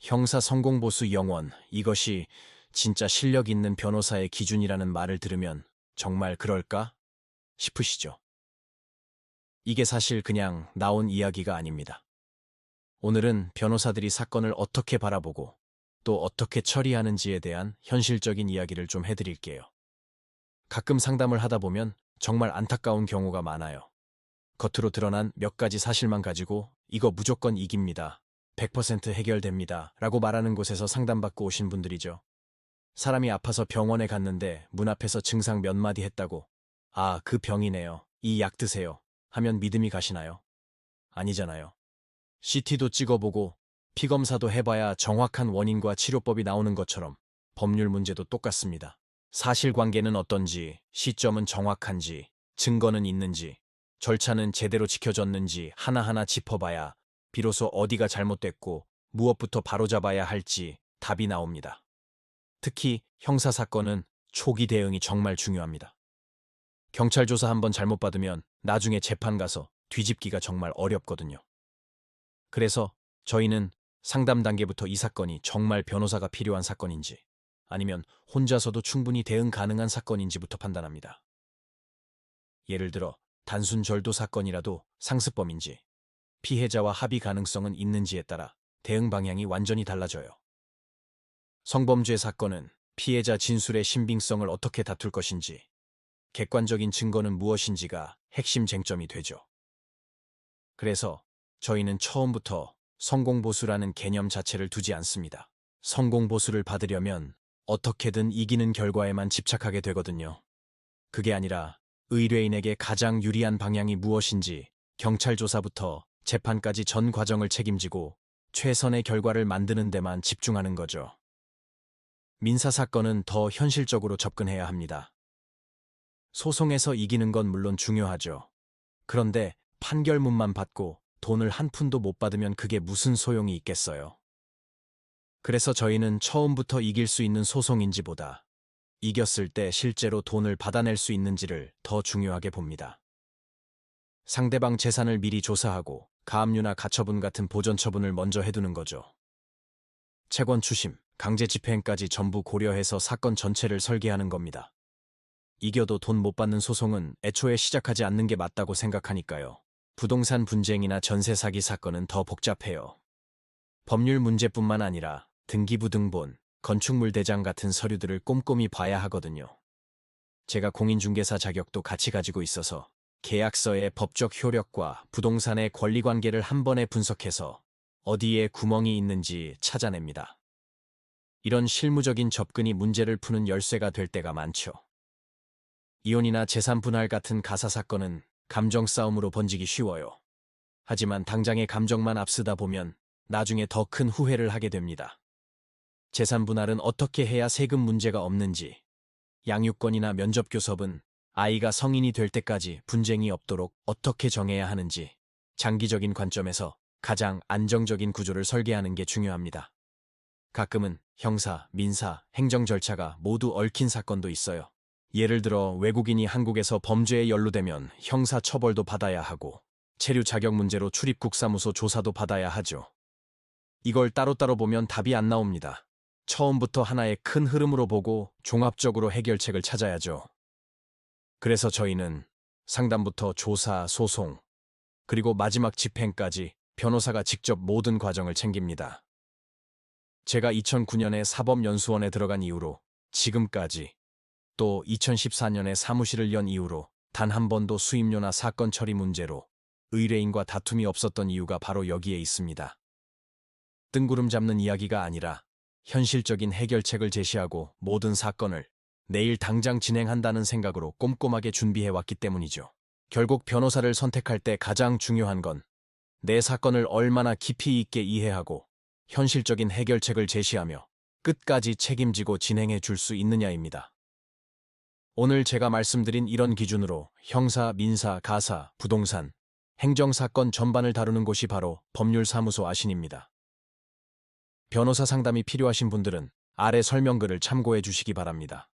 형사 성공보수 영원, 이것이 진짜 실력 있는 변호사의 기준이라는 말을 들으면 정말 그럴까 싶으시죠? 이게 사실 그냥 나온 이야기가 아닙니다. 오늘은 변호사들이 사건을 어떻게 바라보고 또 어떻게 처리하는지에 대한 현실적인 이야기를 좀 해드릴게요. 가끔 상담을 하다 보면 정말 안타까운 경우가 많아요. 겉으로 드러난 몇 가지 사실만 가지고 이거 무조건 이깁니다. 100% 해결됩니다. 라고 말하는 곳에서 상담받고 오신 분들이죠. 사람이 아파서 병원에 갔는데 문 앞에서 증상 몇 마디 했다고 아, 그 병이네요. 이 약 드세요. 하면 믿음이 가시나요? 아니잖아요. CT도 찍어보고 피검사도 해봐야 정확한 원인과 치료법이 나오는 것처럼 법률 문제도 똑같습니다. 사실관계는 어떤지, 시점은 정확한지, 증거는 있는지, 절차는 제대로 지켜졌는지 하나하나 짚어봐야 비로소 어디가 잘못됐고 무엇부터 바로잡아야 할지 답이 나옵니다. 특히 형사사건은 초기 대응이 정말 중요합니다. 경찰 조사 한번 잘못 받으면 나중에 재판 가서 뒤집기가 정말 어렵거든요. 그래서 저희는 상담 단계부터 이 사건이 정말 변호사가 필요한 사건인지 아니면 혼자서도 충분히 대응 가능한 사건인지부터 판단합니다. 예를 들어 단순 절도 사건이라도 상습범인지 피해자와 합의 가능성은 있는지에 따라 대응 방향이 완전히 달라져요. 성범죄 사건은 피해자 진술의 신빙성을 어떻게 다툴 것인지, 객관적인 증거는 무엇인지가 핵심 쟁점이 되죠. 그래서 저희는 처음부터 성공보수라는 개념 자체를 두지 않습니다. 성공보수를 받으려면 어떻게든 이기는 결과에만 집착하게 되거든요. 그게 아니라 의뢰인에게 가장 유리한 방향이 무엇인지 경찰 조사부터 재판까지 전 과정을 책임지고 최선의 결과를 만드는 데만 집중하는 거죠. 민사사건은 더 현실적으로 접근해야 합니다. 소송에서 이기는 건 물론 중요하죠. 그런데 판결문만 받고 돈을 한 푼도 못 받으면 그게 무슨 소용이 있겠어요. 그래서 저희는 처음부터 이길 수 있는 소송인지보다 이겼을 때 실제로 돈을 받아낼 수 있는지를 더 중요하게 봅니다. 상대방 재산을 미리 조사하고 가압류나 가처분 같은 보전 처분을 먼저 해두는 거죠. 채권 추심, 강제 집행까지 전부 고려해서 사건 전체를 설계하는 겁니다. 이겨도 돈 못 받는 소송은 애초에 시작하지 않는 게 맞다고 생각하니까요. 부동산 분쟁이나 전세 사기 사건은 더 복잡해요. 법률 문제뿐만 아니라 등기부등본, 건축물 대장 같은 서류들을 꼼꼼히 봐야 하거든요. 제가 공인중개사 자격도 같이 가지고 있어서 계약서의 법적 효력과 부동산의 권리관계를 한 번에 분석해서 어디에 구멍이 있는지 찾아냅니다. 이런 실무적인 접근이 문제를 푸는 열쇠가 될 때가 많죠. 이혼이나 재산 분할 같은 가사 사건은 감정 싸움으로 번지기 쉬워요. 하지만 당장의 감정만 앞서다 보면 나중에 더 큰 후회를 하게 됩니다. 재산 분할은 어떻게 해야 세금 문제가 없는지, 양육권이나 면접교섭은 아이가 성인이 될 때까지 분쟁이 없도록 어떻게 정해야 하는지, 장기적인 관점에서 가장 안정적인 구조를 설계하는 게 중요합니다. 가끔은 형사, 민사, 행정 절차가 모두 얽힌 사건도 있어요. 예를 들어 외국인이 한국에서 범죄에 연루되면 형사 처벌도 받아야 하고 체류 자격 문제로 출입국 사무소 조사도 받아야 하죠. 이걸 따로따로 보면 답이 안 나옵니다. 처음부터 하나의 큰 흐름으로 보고 종합적으로 해결책을 찾아야죠. 그래서 저희는 상담부터 조사, 소송, 그리고 마지막 집행까지 변호사가 직접 모든 과정을 챙깁니다. 제가 2009년에 사법연수원에 들어간 이후로 지금까지 또 2014년에 사무실을 연 이후로 단 한 번도 수임료나 사건 처리 문제로 의뢰인과 다툼이 없었던 이유가 바로 여기에 있습니다. 뜬구름 잡는 이야기가 아니라 현실적인 해결책을 제시하고 모든 사건을 내일 당장 진행한다는 생각으로 꼼꼼하게 준비해왔기 때문이죠. 결국 변호사를 선택할 때 가장 중요한 건 내 사건을 얼마나 깊이 있게 이해하고 현실적인 해결책을 제시하며 끝까지 책임지고 진행해 줄 수 있느냐입니다. 오늘 제가 말씀드린 이런 기준으로 형사, 민사, 가사, 부동산, 행정사건 전반을 다루는 곳이 바로 법률사무소 아신입니다. 변호사 상담이 필요하신 분들은 아래 설명글을 참고해 주시기 바랍니다.